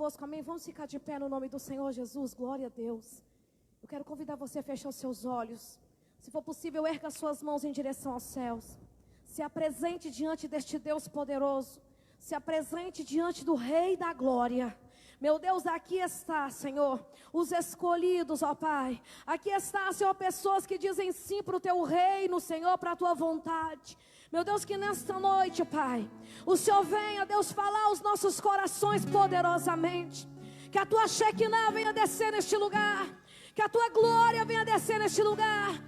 convosco, amém? Vamos ficar de pé no nome do Senhor Jesus, glória a Deus. Eu quero convidar você a fechar os seus olhos. Se for possível, erga as suas mãos em direção aos céus. Se apresente diante deste Deus poderoso. Se apresente diante do Rei da Glória. Meu Deus, aqui está, Senhor, os escolhidos, ó Pai. Aqui está, Senhor, pessoas que dizem sim para o Teu reino, Senhor, para a Tua vontade. Meu Deus, que nesta noite, Pai, o Senhor venha, Deus, falar aos nossos corações poderosamente. Que a Tua Shekinah venha descer neste lugar. Que a Tua glória venha descer neste lugar.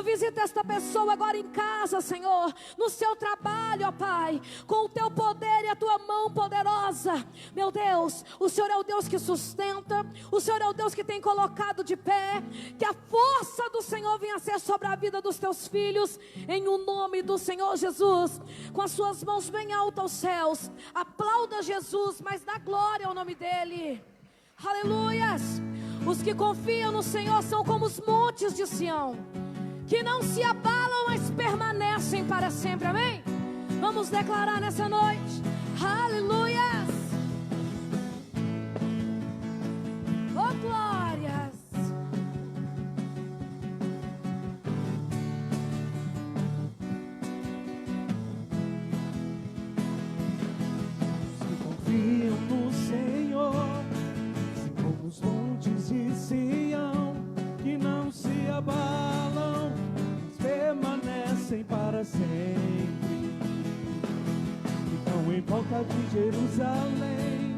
Visita esta pessoa agora em casa, Senhor, no seu trabalho, ó Pai, com o Teu poder e a Tua mão poderosa. Meu Deus, o Senhor é o Deus que sustenta, o Senhor é o Deus que tem colocado de pé. Que a força do Senhor venha ser sobre a vida dos Teus filhos, em o nome do Senhor Jesus. Com as suas mãos bem altas aos céus, aplauda Jesus, mas dá glória ao nome dEle. Aleluias. Os que confiam no Senhor são como os montes de Sião, que não se abalam, mas permanecem para sempre, amém? Vamos declarar nessa noite, aleluias, oh glórias. Os que confiam no Senhor são como os montes de Sião, que não se abalam, mas permanecem para sempre. Então em volta de Jerusalém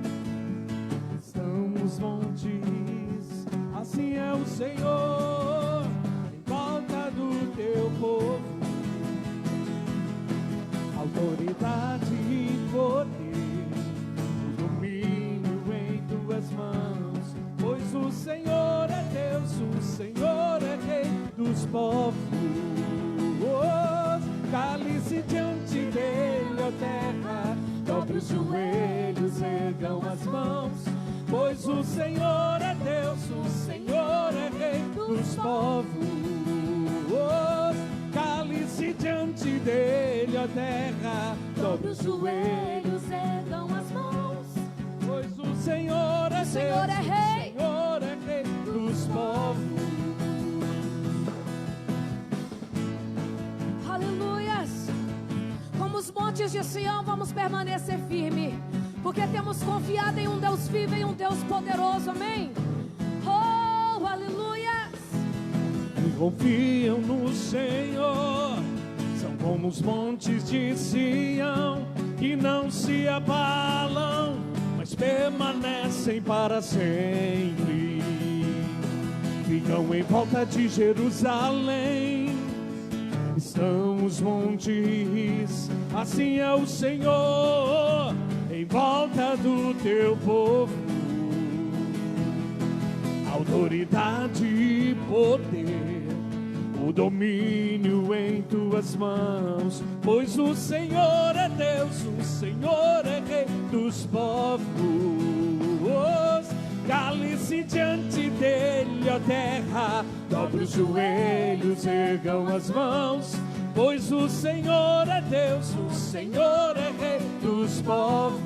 estão os montes, assim é o Senhor, em volta do Teu povo, autoridade e poder, o domínio em Tuas mãos, pois o Senhor é Deus, o Senhor é Rei dos povos. Cale-se diante dele, ó terra, dobre os joelhos, ergam as mãos, pois o Senhor é Deus, o Senhor é Rei dos povos. Cale-se diante dele, ó terra, dobre os joelhos, ergam as mãos, pois o Senhor é Deus, Senhor é Rei. o Senhor é Rei dos povos. Aleluias. Como os montes de Sião, vamos permanecer firme, porque temos confiado em um Deus vivo, em um Deus poderoso, amém? Oh, aleluias. Que confiam no Senhor são como os montes de Sião, que não se abalam, mas permanecem para sempre. Ficam em volta de Jerusalém, estão os montes, assim é o Senhor, em volta do Teu povo, autoridade e poder, o domínio em Tuas mãos, pois o Senhor é Deus, o Senhor é Rei dos povos. Cale-se diante dele, ó terra, dobre os joelhos, ergam as mãos, pois o Senhor é Deus, o Senhor é Rei dos povos.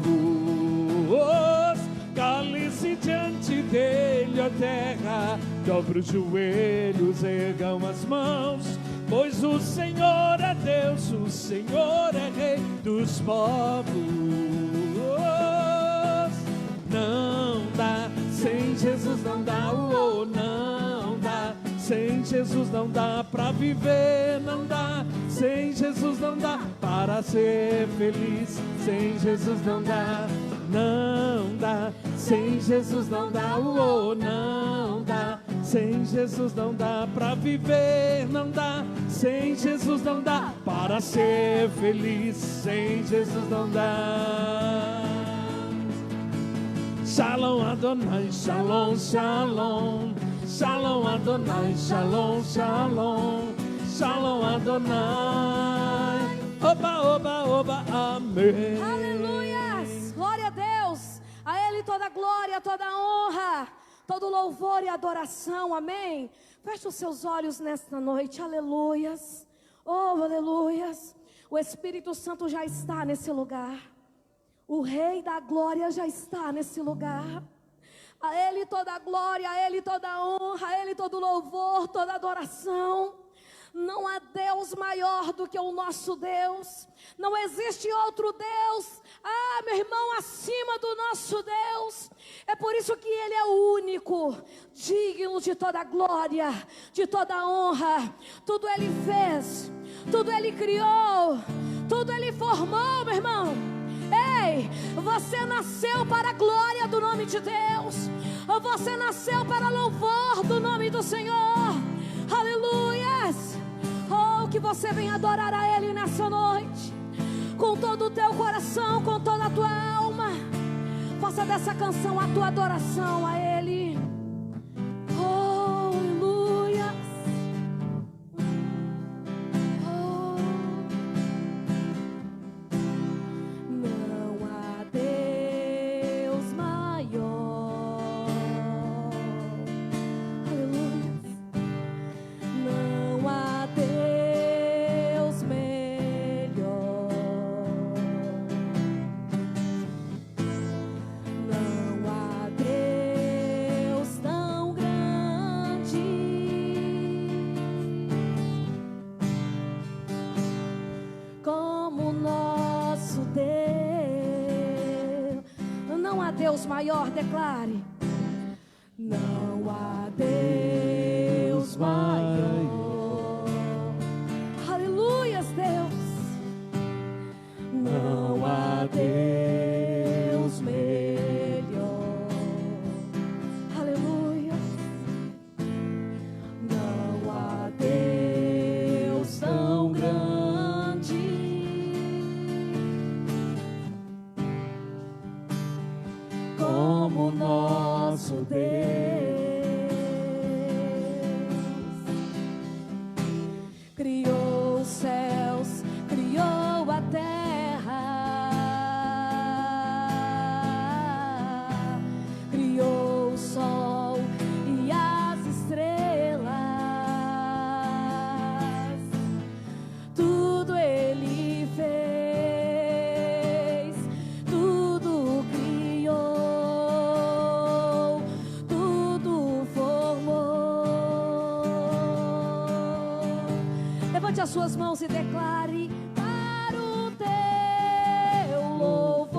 Cale-se diante dele, ó terra, dobre os joelhos, ergam as mãos, pois o Senhor é Deus, o Senhor é Rei dos povos. Não dá, sem Jesus não dá, oh, não dá, sem Jesus não dá pra viver, não dá, sem Jesus não dá para ser feliz, sem Jesus não dá, não dá, sem Jesus não dá, oh, não dá, sem Jesus não dá pra viver, não dá, sem Jesus não dá para ser feliz, sem Jesus não dá. Shalom Adonai, Shalom, Shalom, Shalom Adonai, Shalom, Shalom, Shalom Adonai, Oba, Oba, Oba, Amém. Aleluias, glória a Deus, a Ele toda glória, toda honra, todo louvor e adoração, amém? Feche os seus olhos nesta noite, aleluias, oh aleluias, o Espírito Santo já está nesse lugar. O Rei da Glória já está nesse lugar. A Ele toda a glória, a Ele toda a honra, a Ele todo louvor, toda adoração. Não há Deus maior do que o nosso Deus. Não existe outro Deus, meu irmão, acima do nosso Deus. É por isso que Ele é o único, digno de toda glória, de toda honra. Tudo Ele fez, tudo Ele criou, tudo Ele formou, meu irmão. Ei, você nasceu para a glória do nome de Deus. Você nasceu para louvor do nome do Senhor. Aleluias. Oh, que você venha adorar a Ele nessa noite, com todo o teu coração, com toda a tua alma. Faça dessa canção a tua adoração a Ele. Oh, aleluia. Oh. Não há Deus maior. Aleluia. Não há Deus melhor. Não há Deus tão grande como o nosso Deus. Não há Deus maior, declare. Não há Deus maior. Aleluias, Deus. Não há Deus melhor. Aleluia. Não há Deus tão grande como o nosso Deus. Criou os céus, criou a terra, criou o sol e as estrelas. Tudo Ele fez, tudo criou, tudo formou. Levante as suas mãos e declare: para o teu louvor,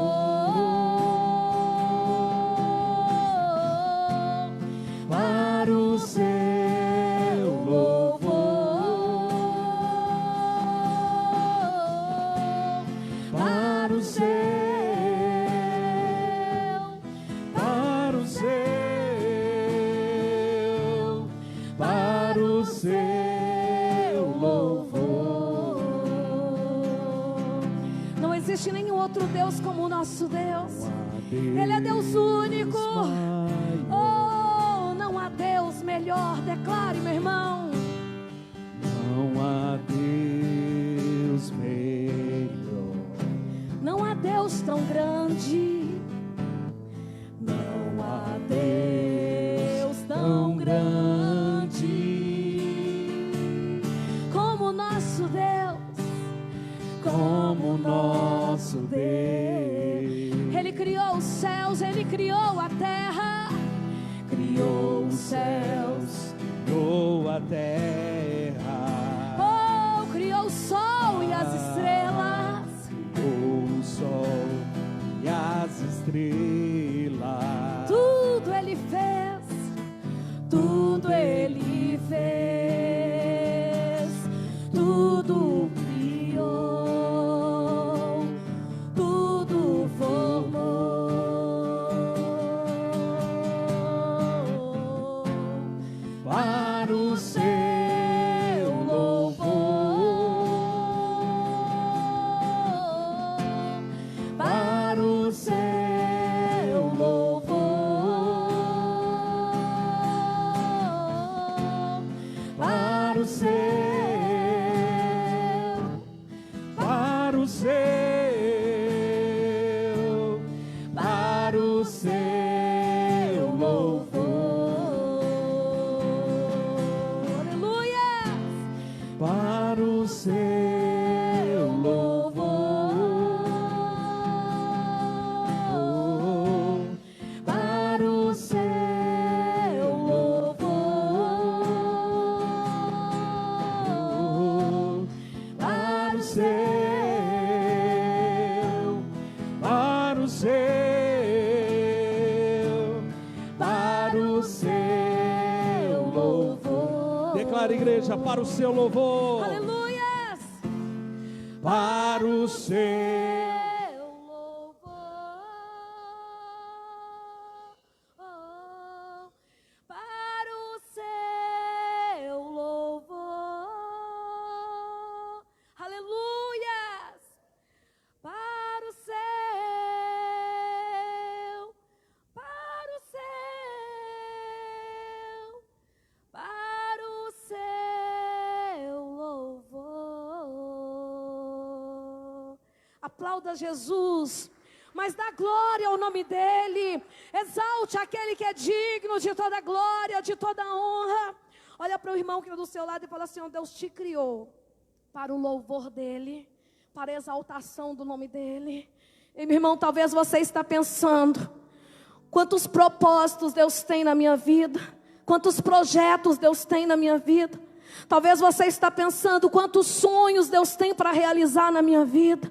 para o seu louvor, para o seu, Para o seu, para o seu louvor. Não existe nenhum outro Deus como o nosso Deus. Ele é Deus único. Oh, não há Deus melhor. Declare, meu irmão. Não há Deus melhor. Não há Deus tão grande. Não há Deus tão grande como o nosso Deus. Como o nosso Deus. Ele criou os céus, Ele criou a terra. Criou os céus, Criou a terra. oh, criou o sol e as estrelas. Criou o sol e as estrelas. Tudo Ele fez, tudo Ele fez, tudo criou, tudo formou. Para o seu louvor. Para o seu louvor, para o seu, Para o seu, para o seu louvor. Aleluia! para o seu louvor. Para o seu seu louvor. Declara, igreja, para o seu louvor. Aleluias. Para o seu louvor. Para o seu louvor. Aleluias. Para o seu. Para o seu louvor. Aplauda Jesus, mas dá glória ao nome dele. Exalte aquele que é digno de toda glória, de toda honra. Olha para o irmão que está do seu lado e fala assim: oh, Deus te criou para o louvor dele, para a exaltação do nome dele. E meu irmão, talvez você está pensando: quantos propósitos Deus tem na minha vida, quantos projetos Deus tem na minha vida. Talvez você está pensando: quantos sonhos Deus tem para realizar na minha vida.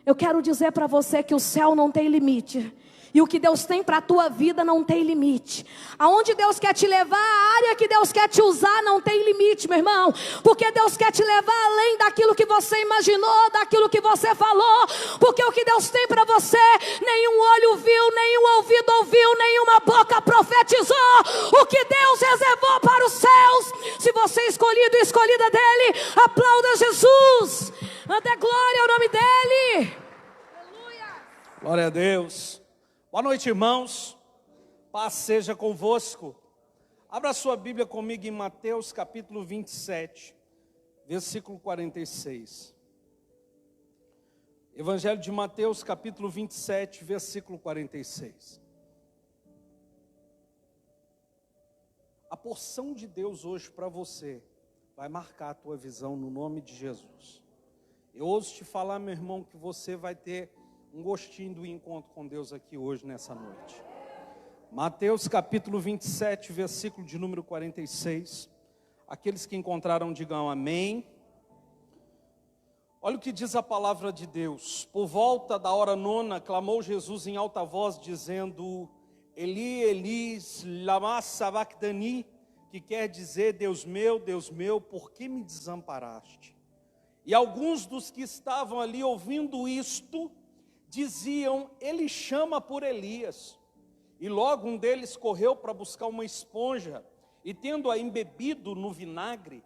Eu quero dizer para você que o céu não tem limite. E o que Deus tem para a tua vida não tem limite. Aonde Deus quer te levar, a área que Deus quer te usar não tem limite, meu irmão. Porque Deus quer te levar além daquilo que você imaginou, daquilo que você falou. Porque o que Deus tem para você, nenhum olho viu, nenhum ouvido ouviu, nenhuma boca profetizou. O que Deus reservou para os céus. Se você é escolhido e escolhida dele, aplauda Jesus. Dê glória ao nome dele. Aleluia. Glória a Deus. Boa noite, irmãos. Paz seja convosco. Abra sua Bíblia comigo em Mateus capítulo 27, versículo 46. Evangelho de Mateus capítulo 27, versículo 46. A porção de Deus hoje para você vai marcar a tua visão no nome de Jesus. Eu ouso te falar, meu irmão, que você vai ter um gostinho do encontro com Deus aqui hoje, nessa noite. Mateus capítulo 27, versículo de número 46. Aqueles que encontraram, digam amém. Olha o que diz a palavra de Deus. Por volta da hora nona, clamou Jesus em alta voz, dizendo: Eli, Eli, lama sabachthani, que quer dizer: Deus meu, por que me desamparaste? E alguns dos que estavam ali ouvindo isto, diziam: ele chama por Elias. E logo um deles correu para buscar uma esponja, e tendo-a embebido no vinagre,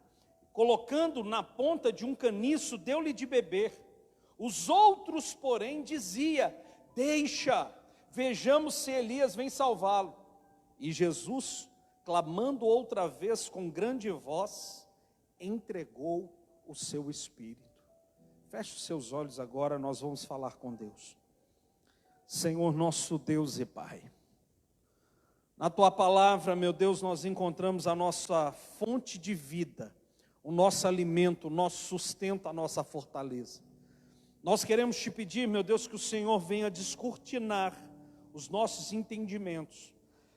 colocando na ponta de um caniço, deu-lhe de beber. Os outros, porém, diziam: deixa, vejamos se Elias vem salvá-lo. E Jesus, clamando outra vez com grande voz, entregou o seu espírito. Feche os seus olhos agora, nós vamos falar com Deus. Senhor nosso Deus e Pai, na Tua palavra, meu Deus, nós encontramos a nossa fonte de vida, o nosso alimento, o nosso sustento, a nossa fortaleza. Nós queremos Te pedir, meu Deus, que o Senhor venha descortinar os nossos entendimentos,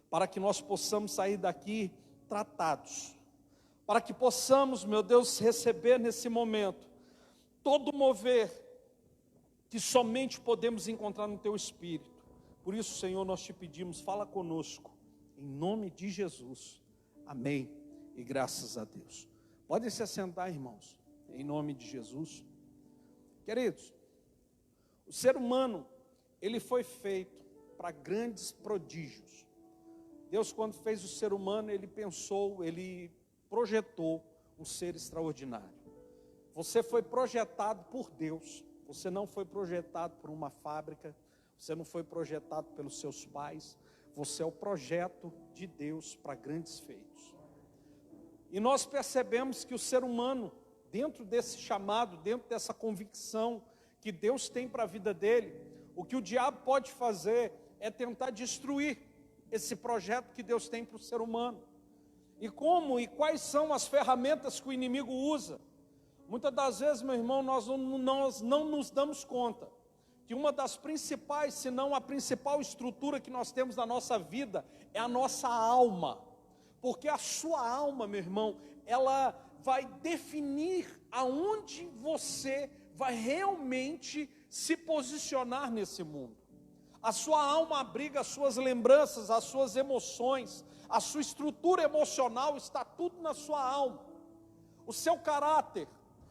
para que nós possamos sair daqui tratados, para que possamos, meu Deus, receber nesse momento todo o mover que somente podemos encontrar no Teu Espírito. Por isso, Senhor, nós Te pedimos, fala conosco, em nome de Jesus, amém, e graças a Deus. Podem se assentar, irmãos, em nome de Jesus. Queridos, o ser humano, ele foi feito para grandes prodígios. Deus, quando fez o ser humano, ele pensou, ele projetou um ser extraordinário. Você foi projetado por Deus. Você não foi projetado por uma fábrica. Você não foi projetado pelos seus pais. Você é o projeto de Deus para grandes feitos. E nós percebemos que o ser humano, dentro desse chamado, dentro dessa convicção que Deus tem para a vida dele, o que o diabo pode fazer é tentar destruir esse projeto que Deus tem para o ser humano. E como e quais são as ferramentas que o inimigo usa? Muitas das vezes, meu irmão, nós não nos damos conta que uma das principais, se não a principal estrutura que nós temos na nossa vida é a nossa alma. Porque a sua alma, meu irmão, ela vai definir aonde você vai realmente se posicionar nesse mundo. A sua alma abriga as suas lembranças, as suas emoções, a sua estrutura emocional, está tudo na sua alma. O seu caráter,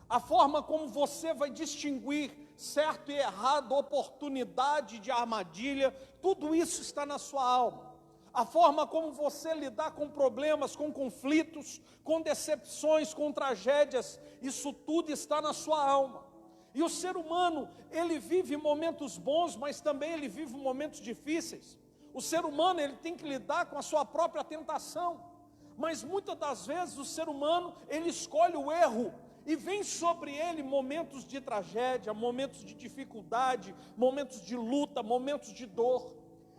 a forma como você vai distinguir certo e errado, oportunidade de armadilha, tudo isso está na sua alma. A forma como você lidar com problemas, com conflitos, com decepções, com tragédias, isso tudo está na sua alma. E o ser humano, ele vive momentos bons, mas também ele vive momentos difíceis. O ser humano, ele tem que lidar com a sua própria tentação. Mas muitas das vezes o ser humano, ele escolhe o erro e vem sobre ele momentos de tragédia, momentos de dificuldade, momentos de luta, momentos de dor.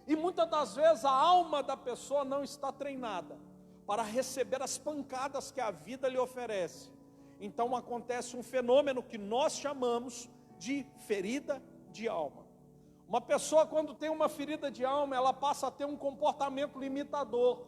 E muitas das vezes a alma da pessoa não está treinada para receber as pancadas que a vida lhe oferece. Então acontece um fenômeno que nós chamamos de ferida de alma. Uma pessoa, quando tem uma ferida de alma, ela passa a ter um comportamento limitador.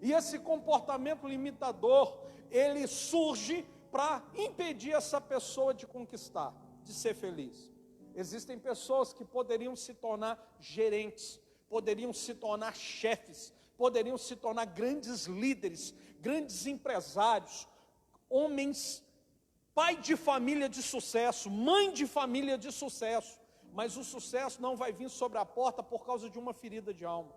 E esse comportamento limitador, ele surge para impedir essa pessoa de conquistar, de ser feliz. Existem pessoas que poderiam se tornar gerentes, poderiam se tornar chefes, poderiam se tornar grandes líderes, grandes empresários, homens, pai de família de sucesso, mãe de família de sucesso, mas o sucesso não vai vir sobre a porta por causa de uma ferida de alma.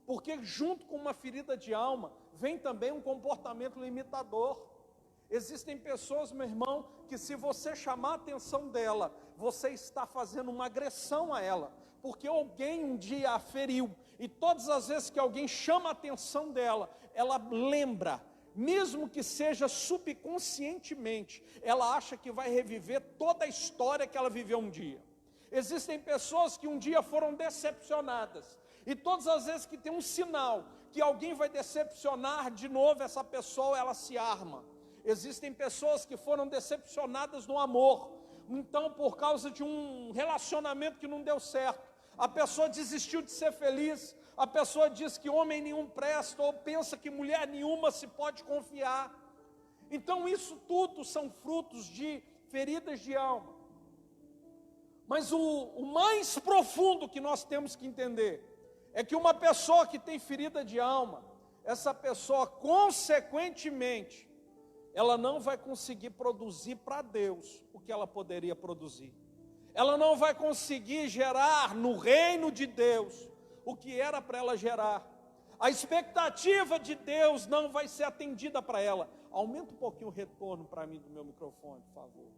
Porque junto com uma ferida de alma, vem também um comportamento limitador. Existem pessoas, meu irmão, que se você chamar a atenção dela, você está fazendo uma agressão a ela, porque alguém um dia a feriu, e todas as vezes que alguém chama a atenção dela, ela lembra, mesmo que seja subconscientemente, ela acha que vai reviver toda a história que ela viveu um dia. Existem pessoas que um dia foram decepcionadas, e todas as vezes que tem um sinal que alguém vai decepcionar de novo essa pessoa, ela se arma. Existem pessoas que foram decepcionadas no amor, então por causa de um relacionamento que não deu certo, a pessoa desistiu de ser feliz, a pessoa diz que homem nenhum presta, ou pensa que mulher nenhuma se pode confiar. Então isso tudo são frutos de feridas de alma. Mas o mais profundo que nós temos que entender, é que uma pessoa que tem ferida de alma, essa pessoa consequentemente, ela não vai conseguir produzir para Deus o que ela poderia produzir. Ela não vai conseguir gerar no reino de Deus o que era para ela gerar. A expectativa de Deus não vai ser atendida para ela. Aumenta um pouquinho o retorno para mim do meu microfone, por favor.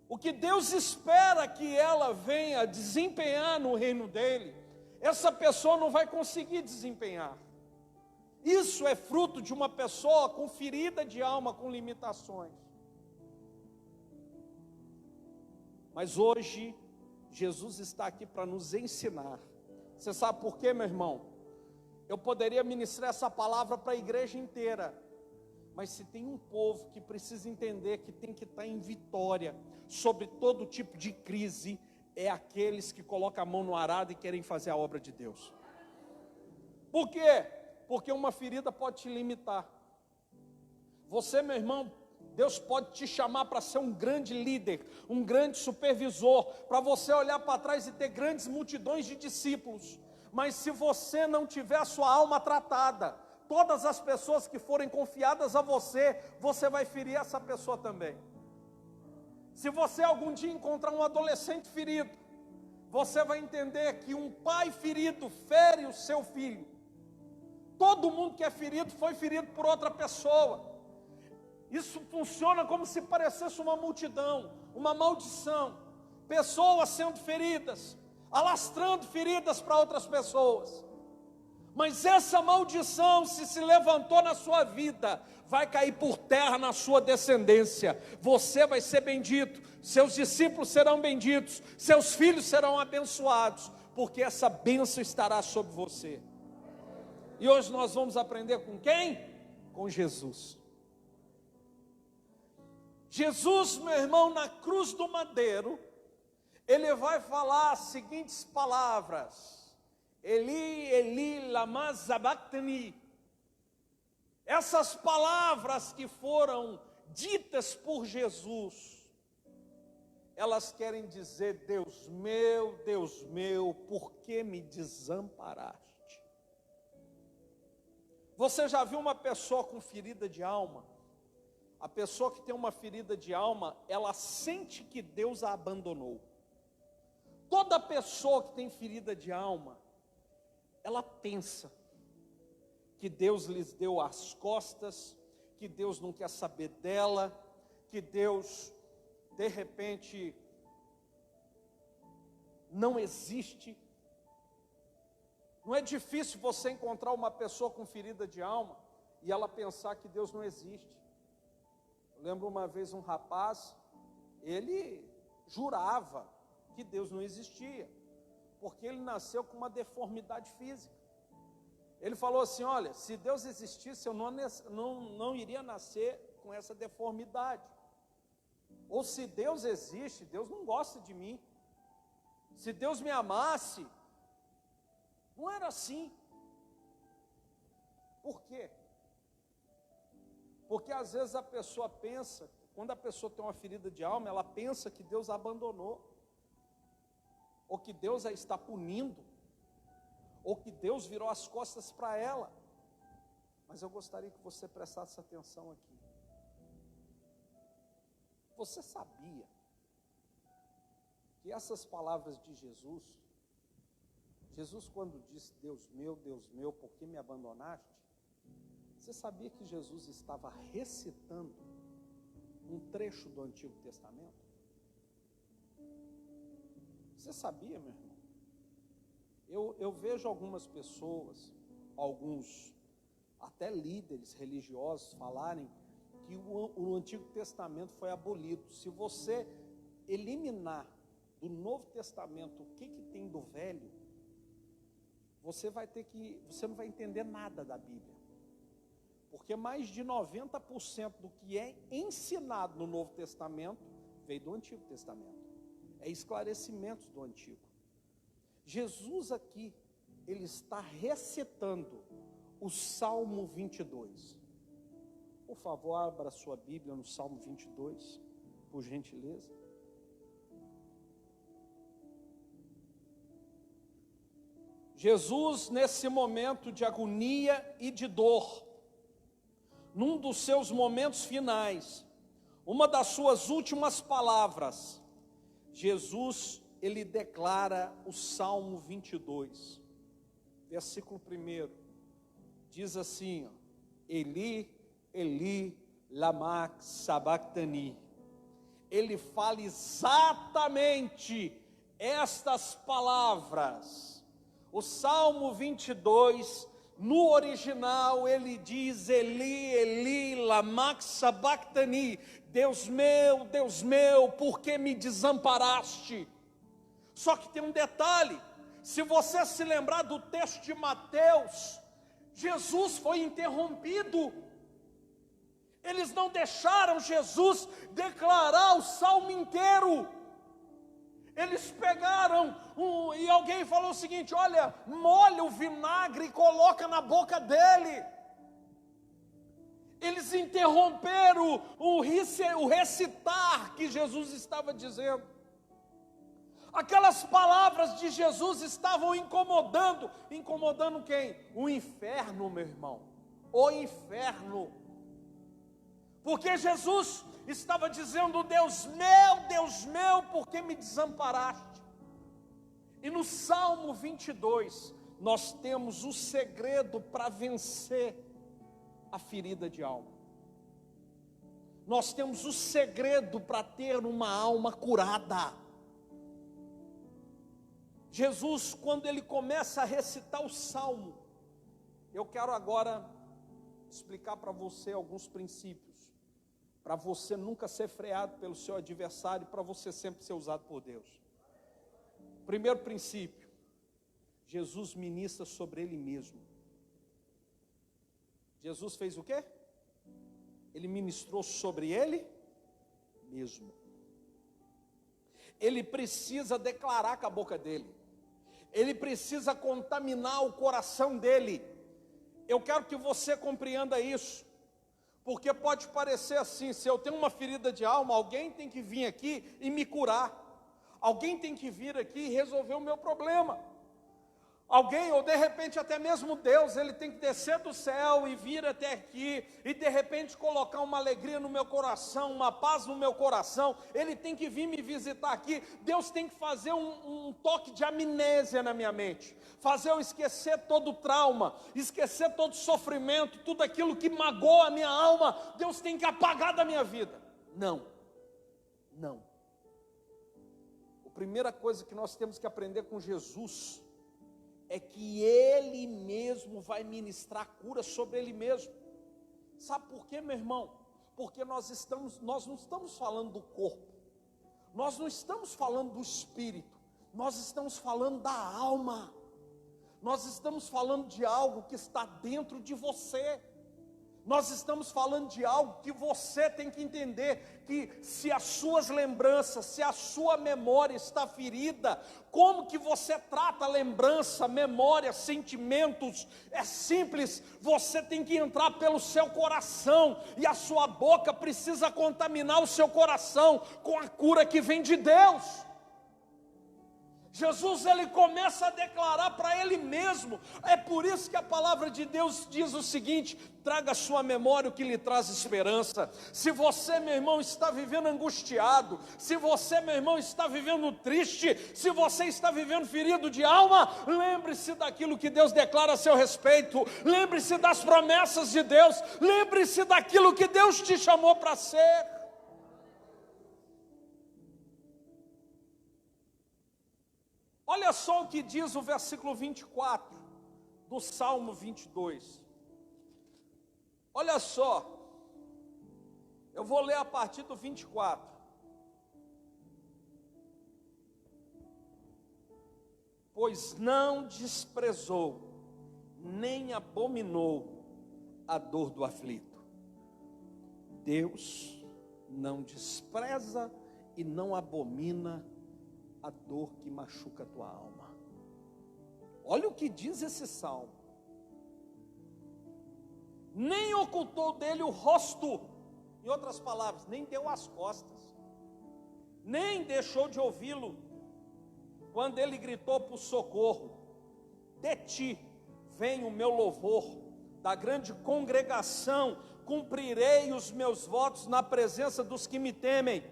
O que Deus espera que ela venha desempenhar no reino dele, essa pessoa não vai conseguir desempenhar. Isso é fruto de uma pessoa com ferida de alma, com limitações. Mas hoje, Jesus está aqui para nos ensinar. Você sabe por quê, meu irmão? Eu poderia ministrar essa palavra para a igreja inteira, mas se tem um povo que precisa entender que tem que estar em vitória sobre todo tipo de crise, é aqueles que colocam a mão no arado e querem fazer a obra de Deus. Por quê? Porque uma ferida pode te limitar. Você, meu irmão, Deus pode te chamar para ser um grande líder, um grande supervisor, para você olhar para trás e ter grandes multidões de discípulos. Mas se você não tiver a sua alma tratada, todas as pessoas que forem confiadas a você, você vai ferir essa pessoa também. Se você algum dia encontrar um adolescente ferido, você vai entender que um pai ferido fere o seu filho. Todo mundo que é ferido foi ferido por outra pessoa. Isso funciona como se parecesse uma multidão, uma maldição. Pessoas sendo feridas, alastrando feridas para outras pessoas. Mas essa maldição, se levantou na sua vida, vai cair por terra na sua descendência. Você vai ser bendito, seus discípulos serão benditos, seus filhos serão abençoados, porque essa bênção estará sobre você. E hoje nós vamos aprender com quem? Com Jesus. Jesus, meu irmão, na cruz do madeiro, ele vai falar as seguintes palavras: Eli, Eli, lama sabachthani. Essas palavras que foram ditas por Jesus, elas querem dizer: Deus meu, por que me desamparaste? Você já viu uma pessoa com ferida de alma? A pessoa que tem uma ferida de alma, ela sente que Deus a abandonou. Toda pessoa que tem ferida de alma, ela pensa que Deus lhes deu as costas, que Deus não quer saber dela, que Deus, de repente, não existe. Não é difícil você encontrar uma pessoa com ferida de alma e ela pensar que Deus não existe. Eu lembro uma vez um rapaz, ele jurava que Deus não existia, porque ele nasceu com uma deformidade física. Ele falou assim: olha, se Deus existisse, eu não iria nascer com essa deformidade. Ou se Deus existe, Deus não gosta de mim. Se Deus me amasse, não era assim. Por quê? Porque às vezes a pessoa pensa, quando a pessoa tem uma ferida de alma, ela pensa que Deus a abandonou, ou que Deus a está punindo, ou que Deus virou as costas para ela. Mas eu gostaria que você prestasse atenção aqui. Você sabia que essas palavras de Jesus, quando disse: Deus meu, por que me abandonaste? Você sabia que Jesus estava recitando um trecho do Antigo Testamento? Você sabia, meu irmão? Eu vejo algumas pessoas, alguns até líderes religiosos falarem que o Antigo Testamento foi abolido. Se você eliminar do Novo Testamento o que tem do Velho, você não vai entender nada da Bíblia. Porque mais de 90% do que é ensinado no Novo Testamento veio do Antigo Testamento. É esclarecimentos do Antigo. Jesus aqui, ele está recitando o Salmo 22. Por favor, abra a sua Bíblia no Salmo 22, por gentileza. Jesus, nesse momento de agonia e de dor, num dos seus momentos finais, uma das suas últimas palavras, Jesus, ele declara o Salmo 22, versículo 1, diz assim, ó, Eli, Eli, lama sabachthani. Ele fala exatamente estas palavras. O Salmo 22, no original, ele diz: Eli, Eli, lama sabachthani. Deus meu, por que me desamparaste? Só que tem um detalhe: se você se lembrar do texto de Mateus, Jesus foi interrompido. Eles não deixaram Jesus declarar o salmo inteiro. Eles pegaram e alguém falou o seguinte: olha, molha o vinagre e coloca na boca dele. Eles interromperam o recitar que Jesus estava dizendo. Aquelas palavras de Jesus estavam incomodando quem? O inferno, meu irmão, o inferno. Porque Jesus estava dizendo: Deus meu, por que me desamparaste? E no Salmo 22, nós temos o segredo para vencer a ferida de alma. Nós temos o segredo para ter uma alma curada. Jesus, quando ele começa a recitar o Salmo, eu quero agora explicar para você alguns princípios, para você nunca ser freado pelo seu adversário, para você sempre ser usado por Deus. Primeiro princípio: Jesus ministra sobre ele mesmo. Jesus fez o quê? Ele ministrou sobre ele mesmo. Ele precisa declarar com a boca dele. Ele precisa contaminar o coração dele. Eu quero que você compreenda isso. Porque pode parecer assim, se eu tenho uma ferida de alma, alguém tem que vir aqui e me curar. Alguém tem que vir aqui e resolver o meu problema. Alguém, ou de repente até mesmo Deus, Ele tem que descer do céu e vir até aqui, e de repente colocar uma alegria no meu coração, uma paz no meu coração. Ele tem que vir me visitar aqui. Deus tem que fazer um toque de amnésia na minha mente, fazer eu esquecer todo o trauma, esquecer todo o sofrimento, tudo aquilo que magoa a minha alma. Deus tem que apagar da minha vida. Não, não. A primeira coisa que nós temos que aprender com Jesus é que Ele mesmo vai ministrar cura sobre Ele mesmo. Sabe por quê, meu irmão? Porque nós não estamos falando do corpo, nós não estamos falando do espírito, nós estamos falando da alma, nós estamos falando de algo que está dentro de você. Nós estamos falando de algo que você tem que entender, que se as suas lembranças, se a sua memória está ferida, como que você trata a lembrança, memória, sentimentos? É simples, você tem que entrar pelo seu coração, e a sua boca precisa contaminar o seu coração com a cura que vem de Deus. Jesus, ele começa a declarar para ele mesmo. É por isso que a palavra de Deus diz o seguinte: traga à sua memória o que lhe traz esperança. Se você, meu irmão, está vivendo angustiado, se você, meu irmão, está vivendo triste, se você está vivendo ferido de alma, lembre-se daquilo que Deus declara a seu respeito, lembre-se das promessas de Deus, lembre-se daquilo que Deus te chamou para ser. Olha só o que diz o versículo 24 do Salmo 22. Olha só, eu vou ler a partir do 24. Pois não desprezou, nem abominou a dor do aflito. Deus não despreza e não abomina a dor que machuca a tua alma. Olha o que diz esse salmo. Nem ocultou dele o rosto, em outras palavras, nem deu as costas, nem deixou de ouvi-lo, quando ele gritou por socorro. De ti vem o meu louvor, da grande congregação cumprirei os meus votos na presença dos que me temem.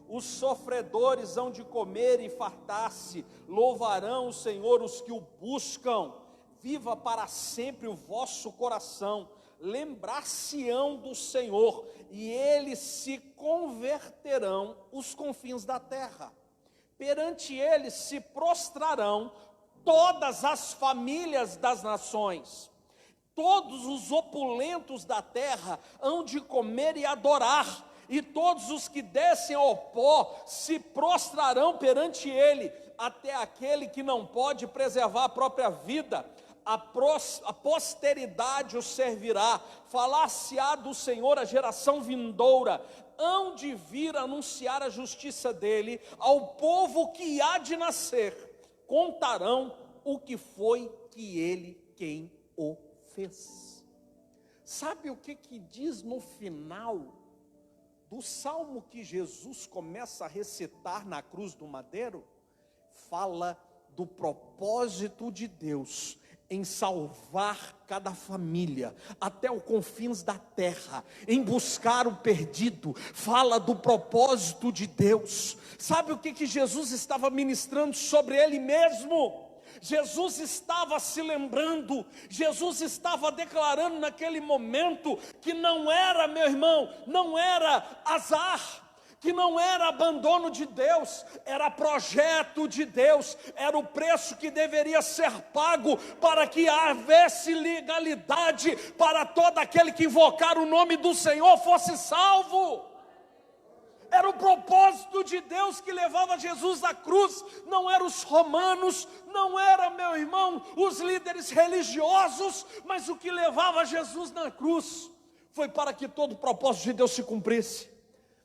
Os sofredores hão de comer e fartar-se, louvarão o Senhor os que o buscam. Viva para sempre o vosso coração, lembrar-se-ão do Senhor, e eles se converterão os confins da terra. Perante eles se prostrarão todas as famílias das nações. Todos os opulentos da terra hão de comer e adorar, e todos os que descem ao pó se prostrarão perante ele, até aquele que não pode preservar a própria vida. A posteridade o servirá, falar-se-á do Senhor a geração vindoura. Hão de vir anunciar a justiça dele ao povo que há de nascer, contarão o que foi que ele quem o fez. Sabe o que diz no final do salmo que Jesus começa a recitar na cruz do madeiro? Fala do propósito de Deus em salvar cada família até os confins da terra, em buscar o perdido. Fala do propósito de Deus. Sabe o que Jesus estava ministrando sobre ele mesmo? Jesus estava se lembrando, Jesus estava declarando naquele momento que não era, meu irmão, não era azar, que não era abandono de Deus, era projeto de Deus, era o preço que deveria ser pago para que houvesse legalidade para todo aquele que invocar o nome do Senhor fosse salvo. Era o propósito de Deus que levava Jesus à cruz, não eram os romanos, não era, meu irmão, os líderes religiosos, mas o que levava Jesus na cruz foi para que todo o propósito de Deus se cumprisse.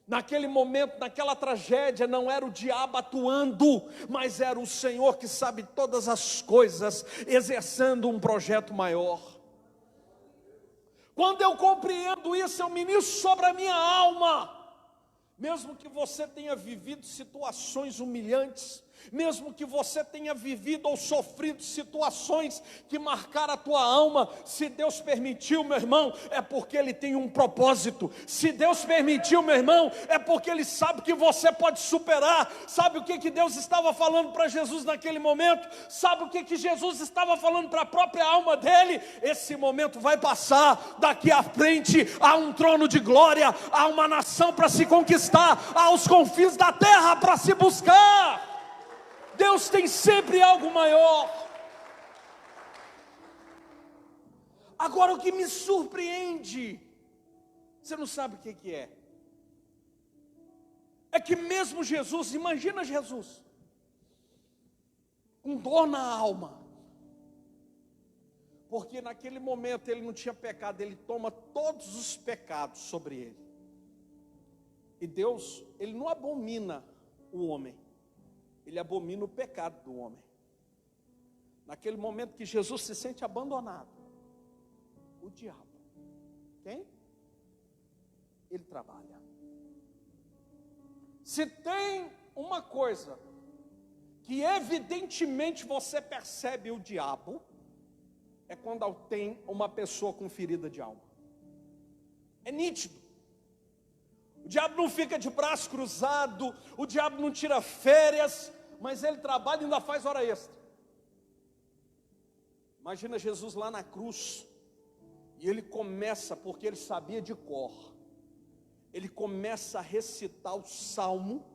Naquele momento, naquela tragédia, não era o diabo atuando, mas era o Senhor que sabe todas as coisas, exercendo um projeto maior. Quando eu compreendo isso, eu ministro sobre a minha alma. Mesmo que você tenha vivido situações humilhantes, mesmo que você tenha vivido ou sofrido situações que marcaram a tua alma, se Deus permitiu, meu irmão, é porque Ele tem um propósito. Se Deus permitiu, meu irmão, é porque Ele sabe que você pode superar. Sabe o que Deus estava falando para Jesus naquele momento? Sabe o que Jesus estava falando para a própria alma dele? Esse momento vai passar, daqui à frente há um trono de glória, há uma nação para se conquistar, há os confins da terra para se buscar. Deus tem sempre algo maior. Agora, o que me surpreende, você não sabe o que é? É que mesmo Jesus, imagina Jesus, com dor na alma, porque naquele momento ele não tinha pecado, ele toma todos os pecados sobre ele. E Deus, Ele não abomina o homem, Ele abomina o pecado do homem. Naquele momento que Jesus se sente abandonado, o diabo, quem? Ele trabalha. Se tem uma coisa que evidentemente você percebe o diabo, é quando tem uma pessoa com ferida de alma. É nítido. O diabo não fica de braço cruzado, o diabo não tira férias, mas ele trabalha e ainda faz hora extra. Imagina Jesus lá na cruz, e ele começa, porque ele sabia de cor, ele começa a recitar o salmo,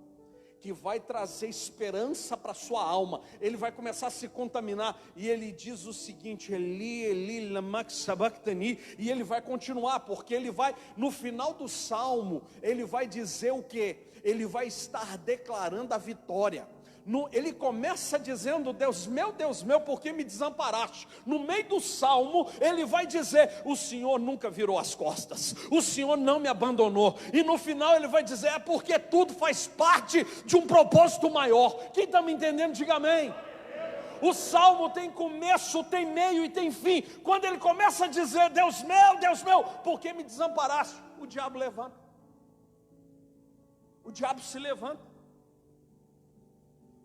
que vai trazer esperança para a sua alma. Ele vai começar a se contaminar, e ele diz o seguinte: Eli, Eli, lama sabachthani, e ele vai continuar, porque ele vai, no final do salmo, ele vai dizer o quê? Ele vai estar declarando a vitória. Ele começa dizendo: Deus meu, por que me desamparaste? No meio do salmo, ele vai dizer: o Senhor nunca virou as costas, o Senhor não me abandonou. E no final ele vai dizer: é porque tudo faz parte de um propósito maior. Quem está me entendendo, diga amém. O salmo tem começo, tem meio e tem fim. Quando ele começa a dizer: Deus meu, por que me desamparaste? O diabo levanta. O diabo se levanta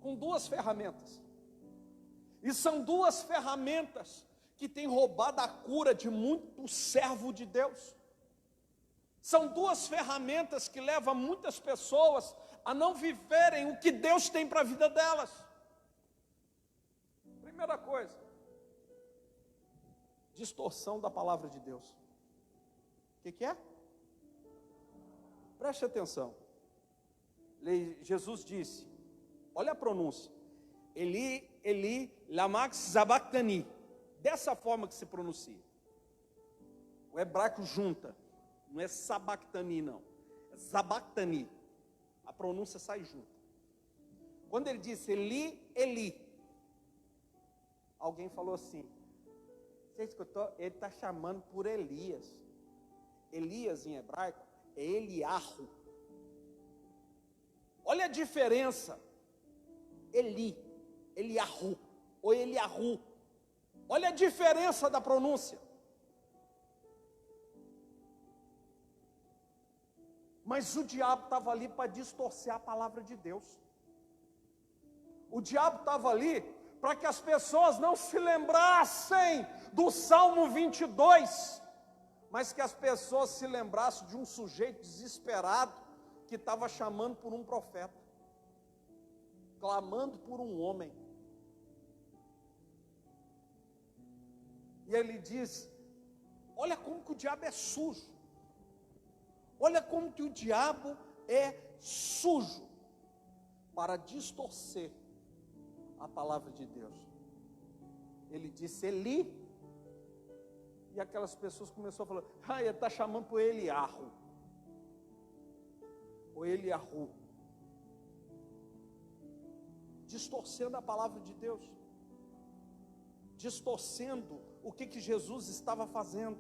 com duas ferramentas, e são duas ferramentas que têm roubado a cura de muito servo de Deus. São duas ferramentas que levam muitas pessoas a não viverem o que Deus tem para a vida delas. Primeira coisa, distorção da palavra de Deus. O que é? Preste atenção. Jesus disse, olha a pronúncia: Eli, Eli, lama sabachthani. Dessa forma que se pronuncia. O hebraico junta. Não é sabachthani, não. É sabachthani. A pronúncia sai junto. Quando ele disse Eli, Eli, alguém falou assim: você escutou? Ele está chamando por Elias. Elias em hebraico é Eliarro. Olha a diferença. Eli, Eliarru, ou Eliarru. Olha a diferença da pronúncia. Mas o diabo estava ali para distorcer a palavra de Deus. O diabo estava ali para que as pessoas não se lembrassem do Salmo 22, mas que as pessoas se lembrassem de um sujeito desesperado que estava chamando por um profeta, clamando por um homem. E ele diz: olha como que o diabo é sujo. Olha como que o diabo é sujo para distorcer a palavra de Deus. Ele disse Eli, e aquelas pessoas começaram a falar: ele está chamando por Eliarro, ou Eliarru, distorcendo a palavra de Deus, distorcendo o que Jesus estava fazendo,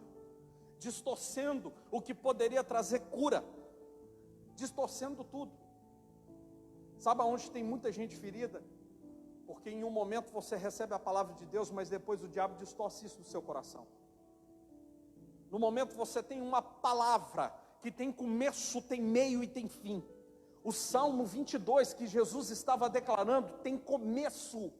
distorcendo o que poderia trazer cura, distorcendo tudo. Sabe aonde tem muita gente ferida? Porque em um momento você recebe a palavra de Deus, mas depois o diabo distorce isso do seu coração. No momento você tem uma palavra que tem começo, tem meio e tem fim. O Salmo 22 que Jesus estava declarando tem começo.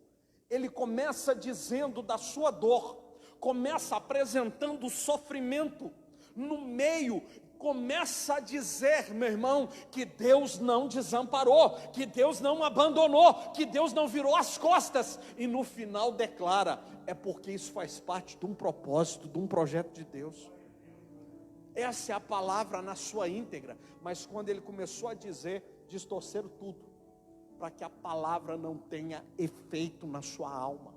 Ele começa dizendo da sua dor, começa apresentando o sofrimento. No meio, começa a dizer, meu irmão, que Deus não desamparou, que Deus não abandonou, que Deus não virou as costas. E no final declara, é porque isso faz parte de um propósito, de um projeto de Deus. Essa é a palavra na sua íntegra. Mas quando ele começou a dizer, distorceram tudo, para que a palavra não tenha efeito na sua alma.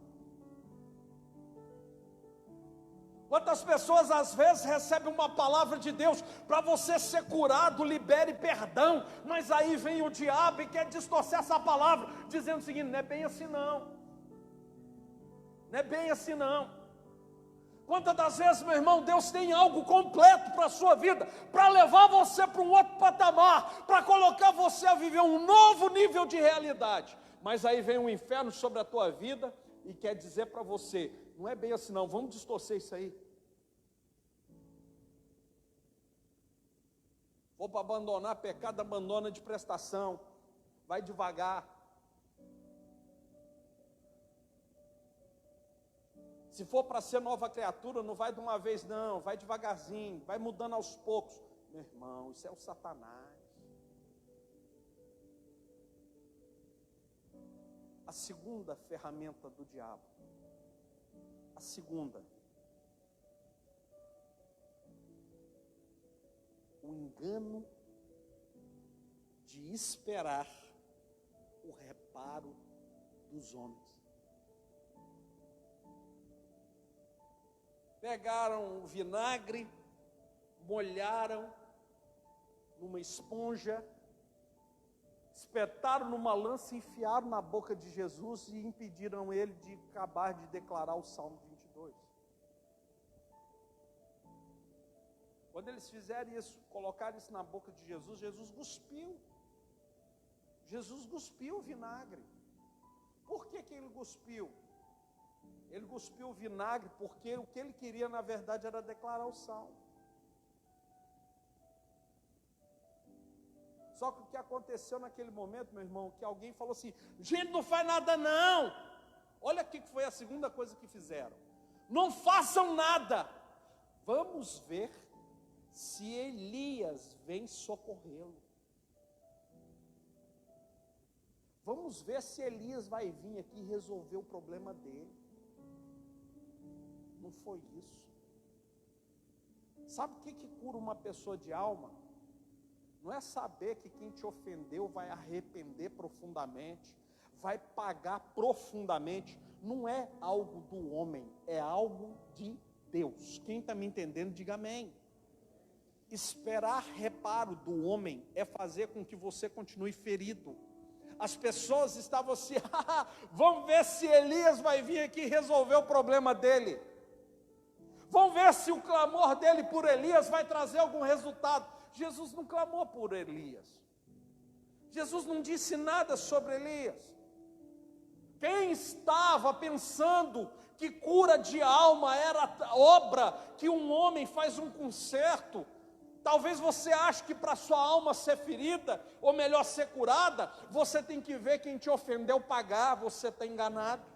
Quantas pessoas às vezes recebem uma palavra de Deus para você ser curado, libere perdão, mas aí vem o diabo e quer distorcer essa palavra, dizendo o seguinte: não é bem assim não, não é bem assim não. Quantas das vezes, meu irmão, Deus tem algo completo para a sua vida, para levar você para um outro patamar, para colocar você a viver um novo nível de realidade, mas aí vem um inferno sobre a tua vida e quer dizer para você: não é bem assim não, vamos distorcer isso aí. For para abandonar pecado, abandona de prestação, vai devagar. Se for para ser nova criatura, não vai de uma vez não, vai devagarzinho, vai mudando aos poucos. Meu irmão, isso é o Satanás. A segunda ferramenta do diabo, a segunda, o engano de esperar o reparo dos homens. Pegaram o vinagre, molharam numa esponja, espetaram numa lança, enfiaram na boca de Jesus e impediram ele de acabar de declarar o Salmo 22. Quando eles fizeram isso, colocaram isso na boca de Jesus, Jesus cuspiu. Jesus cuspiu o vinagre. Por que ele cuspiu? Ele cuspiu o vinagre porque o que ele queria na verdade era declarar o salmo. Só que o que aconteceu naquele momento, meu irmão, que alguém falou assim: gente, não faz nada não. Olha o que foi a segunda coisa que fizeram: não façam nada, vamos ver se Elias vem socorrê-lo. Vamos ver se Elias vai vir aqui resolver o problema dele. Não foi isso. Sabe o que cura uma pessoa de alma? Não é saber que quem te ofendeu vai arrepender profundamente, vai pagar profundamente. Não é algo do homem, é algo de Deus. Quem está me entendendo, diga amém. Esperar reparo do homem é fazer com que você continue ferido. As pessoas estavam assim: vamos ver se Elias vai vir aqui resolver o problema dele. Vamos ver se o clamor dele por Elias vai trazer algum resultado. Jesus não clamou por Elias. Jesus não disse nada sobre Elias. Quem estava pensando que cura de alma era obra que um homem faz um conserto, talvez você ache que para sua alma ser ferida, ou melhor ser curada, você tem que ver quem te ofendeu pagar. Você está enganado.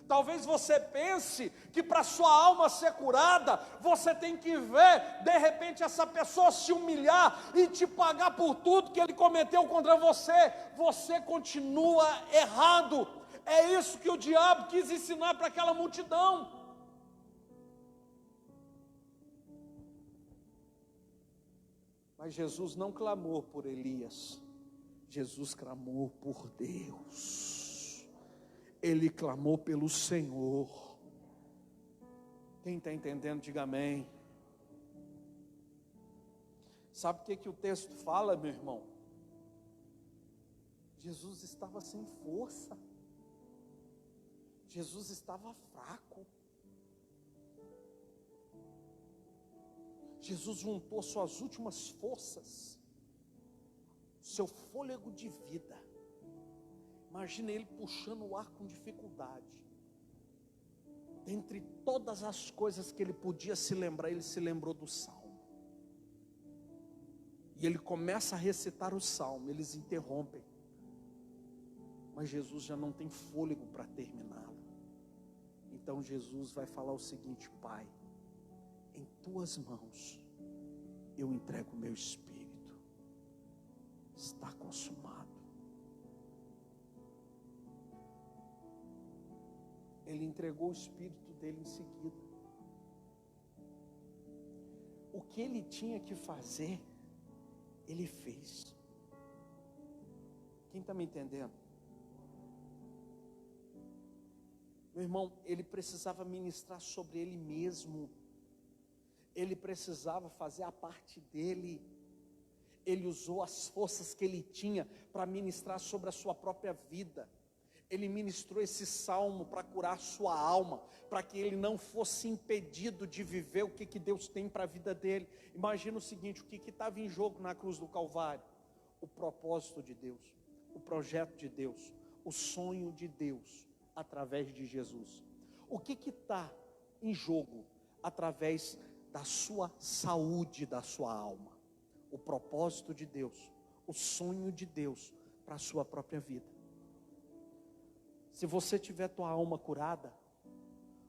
Talvez você pense que para sua alma ser curada, você tem que ver, de repente, essa pessoa se humilhar e te pagar por tudo que ele cometeu contra você. Você continua errado. É isso que o diabo quis ensinar para aquela multidão. Mas Jesus não clamou por Elias, Jesus clamou por Deus. Ele clamou pelo Senhor. Quem está entendendo, diga amém. Sabe o que o texto fala, meu irmão? Jesus estava sem força. Jesus estava fraco. Jesus juntou suas últimas forças, seu fôlego de vida. Imagina ele puxando o ar com dificuldade, dentre todas as coisas que ele podia se lembrar, ele se lembrou do salmo. E ele começa a recitar o salmo, eles interrompem. Mas Jesus já não tem fôlego para terminá-lo. Então Jesus vai falar o seguinte: Pai, em tuas mãos eu entrego o meu espírito. Está consumado. Ele entregou o espírito dele em seguida. O que ele tinha que fazer, ele fez. Quem está me entendendo? Meu irmão, ele precisava ministrar sobre ele mesmo. Ele precisava fazer a parte dele. Ele usou as forças que ele tinha para ministrar sobre a sua própria vida. Ele ministrou esse salmo para curar a sua alma, para que ele não fosse impedido de viver o que Deus tem para a vida dele. Imagina o seguinte: o que estava em jogo na cruz do Calvário? O propósito de Deus, o projeto de Deus, o sonho de Deus através de Jesus. O que está em jogo através da sua saúde, da sua alma? O propósito de Deus, o sonho de Deus para a sua própria vida. Se você tiver tua alma curada,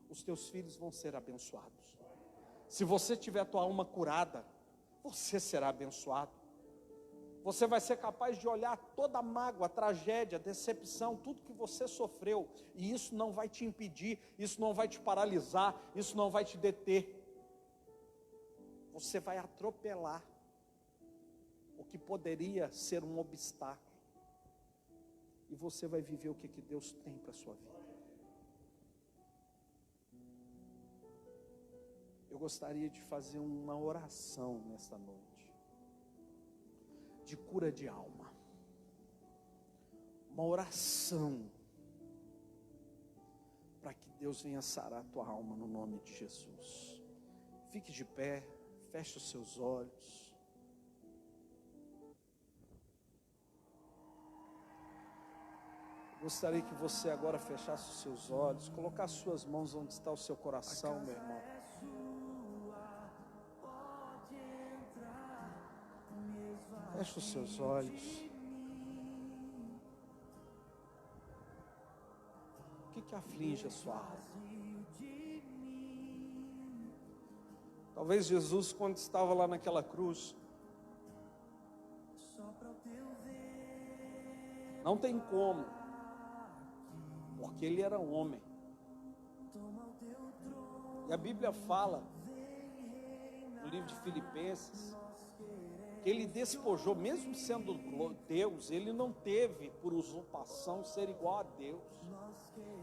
os teus filhos vão ser abençoados. Se você tiver tua alma curada, você será abençoado. Você vai ser capaz de olhar toda a mágoa, a tragédia, a decepção, tudo que você sofreu, e isso não vai te impedir, isso não vai te paralisar, isso não vai te deter. Você vai atropelar o que poderia ser um obstáculo. E você vai viver o que Deus tem para a sua vida. Eu gostaria de fazer uma oração nesta noite, de cura de alma. Uma oração para que Deus venha sarar a tua alma no nome de Jesus. Fique de pé, feche os seus olhos. Gostaria que você agora fechasse os seus olhos, colocasse suas mãos onde está o seu coração, meu irmão. Feche os seus olhos. O que aflige a sua alma? Talvez Jesus, quando estava lá naquela cruz, não tem como, porque ele era um homem. E a Bíblia fala, no livro de Filipenses, que ele despojou, mesmo sendo Deus, ele não teve por usurpação ser igual a Deus,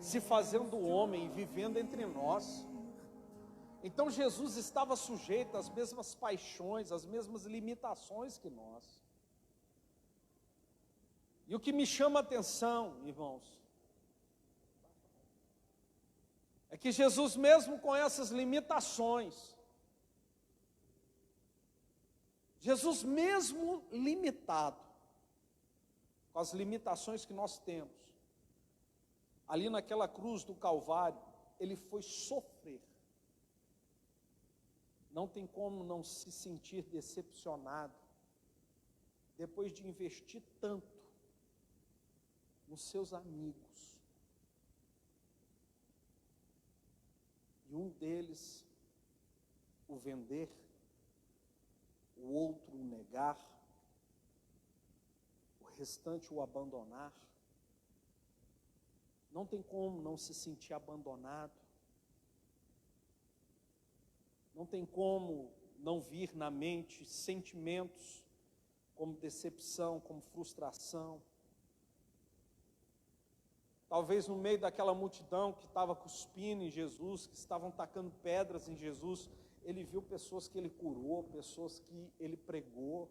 se fazendo homem e vivendo entre nós. Então Jesus estava sujeito às mesmas paixões, às mesmas limitações que nós. E o que me chama a atenção, irmãos, é que Jesus, mesmo com essas limitações, Jesus mesmo limitado, com as limitações que nós temos, ali naquela cruz do Calvário, ele foi sofrer. Não tem como não se sentir decepcionado, depois de investir tanto nos seus amigos, e um deles o vender, o outro o negar, o restante o abandonar. Não tem como não se sentir abandonado. Não tem como não vir na mente sentimentos como decepção, como frustração. Talvez no meio daquela multidão que estava cuspindo em Jesus, que estavam tacando pedras em Jesus, ele viu pessoas que ele curou, pessoas que ele pregou,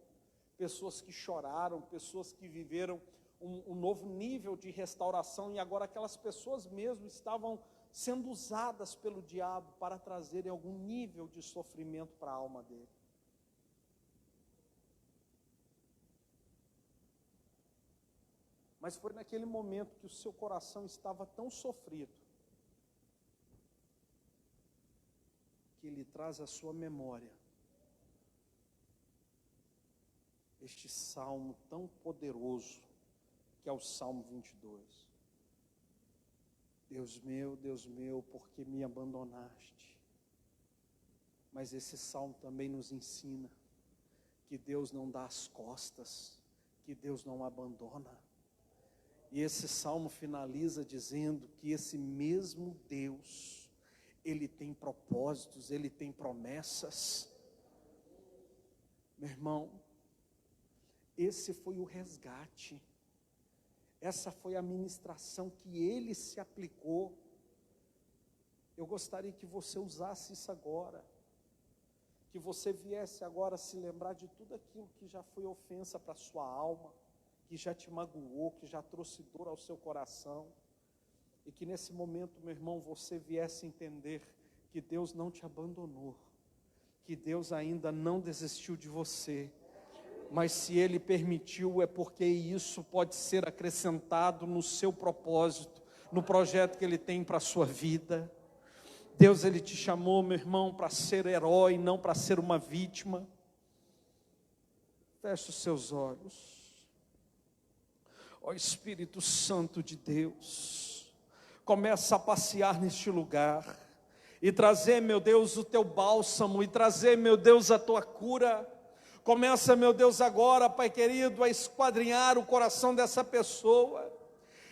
pessoas que choraram, pessoas que viveram um novo nível de restauração, e agora aquelas pessoas mesmo estavam sendo usadas pelo diabo para trazerem algum nível de sofrimento para a alma dele. Mas foi naquele momento que o seu coração estava tão sofrido, que Ele traz à sua memória este salmo tão poderoso, que é o Salmo 22. Deus meu, por que me abandonaste? Mas esse salmo também nos ensina que Deus não dá as costas, que Deus não abandona. E esse salmo finaliza dizendo que esse mesmo Deus, Ele tem propósitos, Ele tem promessas. Meu irmão, esse foi o resgate, essa foi a ministração que Ele se aplicou. Eu gostaria que você usasse isso agora, que você viesse agora se lembrar de tudo aquilo que já foi ofensa para a sua alma, que já te magoou, que já trouxe dor ao seu coração, e que nesse momento, meu irmão, você viesse entender que Deus não te abandonou, que Deus ainda não desistiu de você, mas se Ele permitiu é porque isso pode ser acrescentado no seu propósito, no projeto que Ele tem para a sua vida. Deus, Ele te chamou, meu irmão, para ser herói, não para ser uma vítima. Feche os seus olhos. Ó Espírito Santo de Deus, começa a passear neste lugar, e trazer, meu Deus, o teu bálsamo, e trazer, meu Deus, a tua cura. Começa, meu Deus, agora, Pai querido, a esquadrinhar o coração dessa pessoa.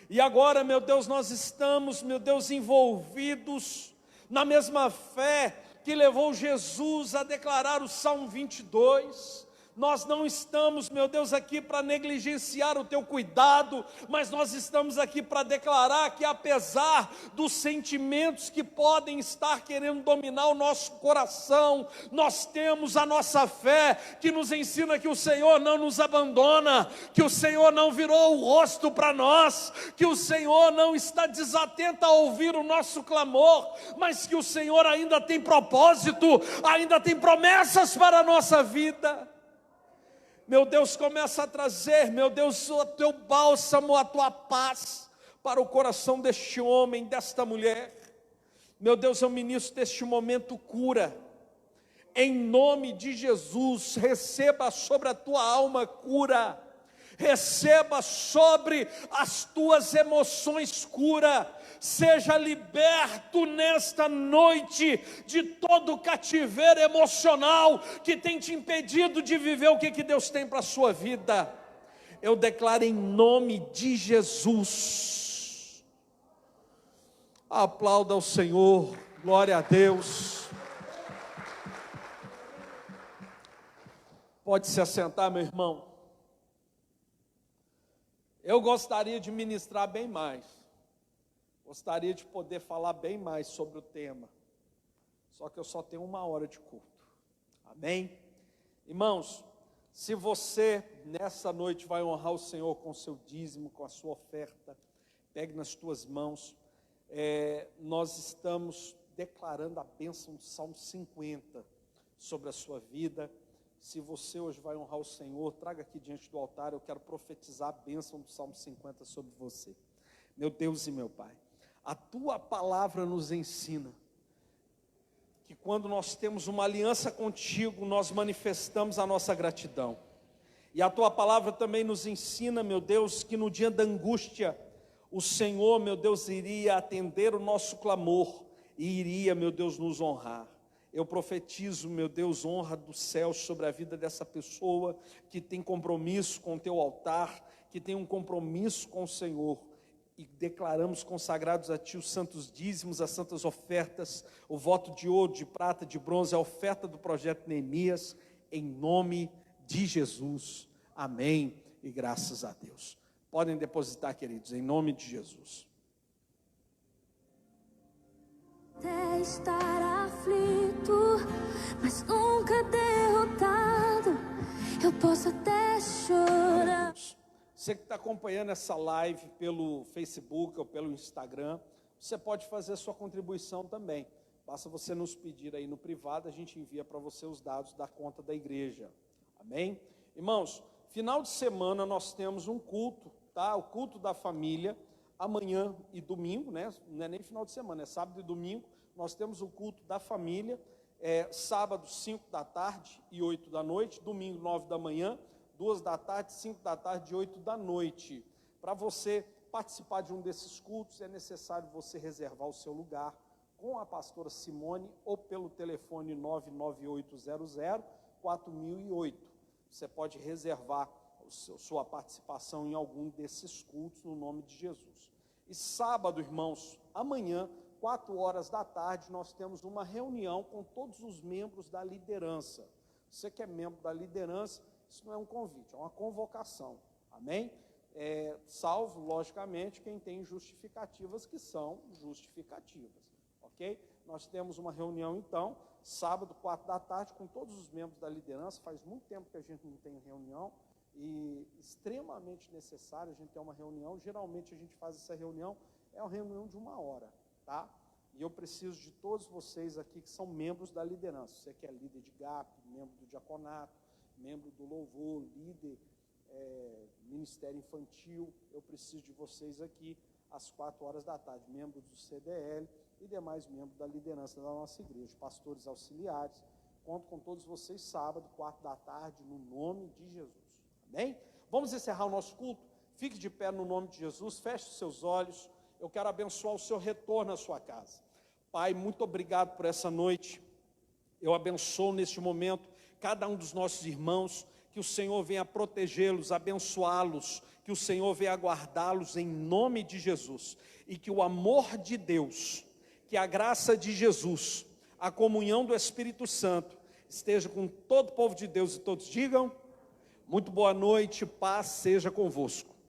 E agora, meu Deus, nós estamos, meu Deus, envolvidos na mesma fé que levou Jesus a declarar o Salmo 22. Nós não estamos, meu Deus, aqui para negligenciar o teu cuidado, mas nós estamos aqui para declarar que apesar dos sentimentos que podem estar querendo dominar o nosso coração, nós temos a nossa fé que nos ensina que o Senhor não nos abandona, que o Senhor não virou o rosto para nós, que o Senhor não está desatento a ouvir o nosso clamor, mas que o Senhor ainda tem propósito, ainda tem promessas para a nossa vida. Meu Deus, começa a trazer, meu Deus, o teu bálsamo, a tua paz para o coração deste homem, desta mulher. Meu Deus, eu ministro deste momento cura. Em nome de Jesus, receba sobre a tua alma cura. Receba sobre as tuas emoções cura. Seja liberto nesta noite de todo o cativeiro emocional que tem te impedido de viver o que Deus tem para a sua vida. Eu declaro em nome de Jesus. Aplauda ao Senhor, glória a Deus. Pode se assentar, meu irmão. Eu gostaria de ministrar bem mais. Gostaria de poder falar bem mais sobre o tema. Só que eu só tenho 1 hora de culto. Amém? Irmãos, se você nessa noite vai honrar o Senhor com o seu dízimo, com a sua oferta, pegue nas tuas mãos. Nós estamos declarando a bênção do Salmo 50 sobre a sua vida. Se você hoje vai honrar o Senhor, traga aqui diante do altar, eu quero profetizar a bênção do Salmo 50 sobre você. Meu Deus e meu Pai, a tua palavra nos ensina que quando nós temos uma aliança contigo, nós manifestamos a nossa gratidão. E a tua palavra também nos ensina, meu Deus, que no dia da angústia, o Senhor, meu Deus, iria atender o nosso clamor e iria, meu Deus, nos honrar. Eu profetizo, meu Deus, honra do céu sobre a vida dessa pessoa que tem compromisso com o teu altar, que tem um compromisso com o Senhor. E declaramos consagrados a Ti os santos dízimos, as santas ofertas, o voto de ouro, de prata, de bronze, a oferta do projeto Neemias, em nome de Jesus. Amém e graças a Deus. Podem depositar, queridos, em nome de Jesus. Até estar aflito, mas nunca derrotado, eu posso até chorar. Você que está acompanhando essa live pelo Facebook ou pelo Instagram, você pode fazer a sua contribuição também. Basta você nos pedir aí no privado, a gente envia para você os dados da conta da igreja. Amém? Irmãos, final de semana nós temos um culto, tá? O culto da família. Amanhã e domingo, né? Não é nem final de semana, é sábado e domingo, nós temos o culto da família, sábado 5 da tarde e 8 da noite, domingo 9 da manhã, 2 da tarde, 5 da tarde e 8 da noite. Para você participar de um desses cultos, é necessário você reservar o seu lugar com a pastora Simone ou pelo telefone 99800-4008. Você pode reservar sua participação em algum desses cultos no nome de Jesus. E sábado, irmãos, amanhã, 4 horas da tarde, nós temos uma reunião com todos os membros da liderança. Você que é membro da liderança, isso não é um convite, é uma convocação, amém? Salvo, logicamente, quem tem justificativas que são justificativas, ok? Nós temos uma reunião, então, sábado, 4 da tarde, com todos os membros da liderança. Faz muito tempo que a gente não tem reunião, e extremamente necessário a gente ter uma reunião. Geralmente a gente faz essa reunião, é uma reunião de 1 hora, tá? E eu preciso de todos vocês aqui que são membros da liderança. Você que é líder de GAP, membro do diaconato, membro do louvor, líder, ministério infantil, eu preciso de vocês aqui às 4 horas da tarde, membros do CDL e demais membros da liderança da nossa igreja, pastores auxiliares. Conto com todos vocês sábado, 4 da tarde, no nome de Jesus. Amém? Vamos encerrar o nosso culto. Fique de pé no nome de Jesus, feche os seus olhos. Eu quero abençoar o seu retorno à sua casa. Pai, muito obrigado por essa noite. Eu abençoo neste momento cada um dos nossos irmãos, que o Senhor venha protegê-los, abençoá-los, que o Senhor venha guardá-los em nome de Jesus. E que o amor de Deus, que a graça de Jesus, a comunhão do Espírito Santo, esteja com todo o povo de Deus, e todos digam: muito boa noite, paz seja convosco.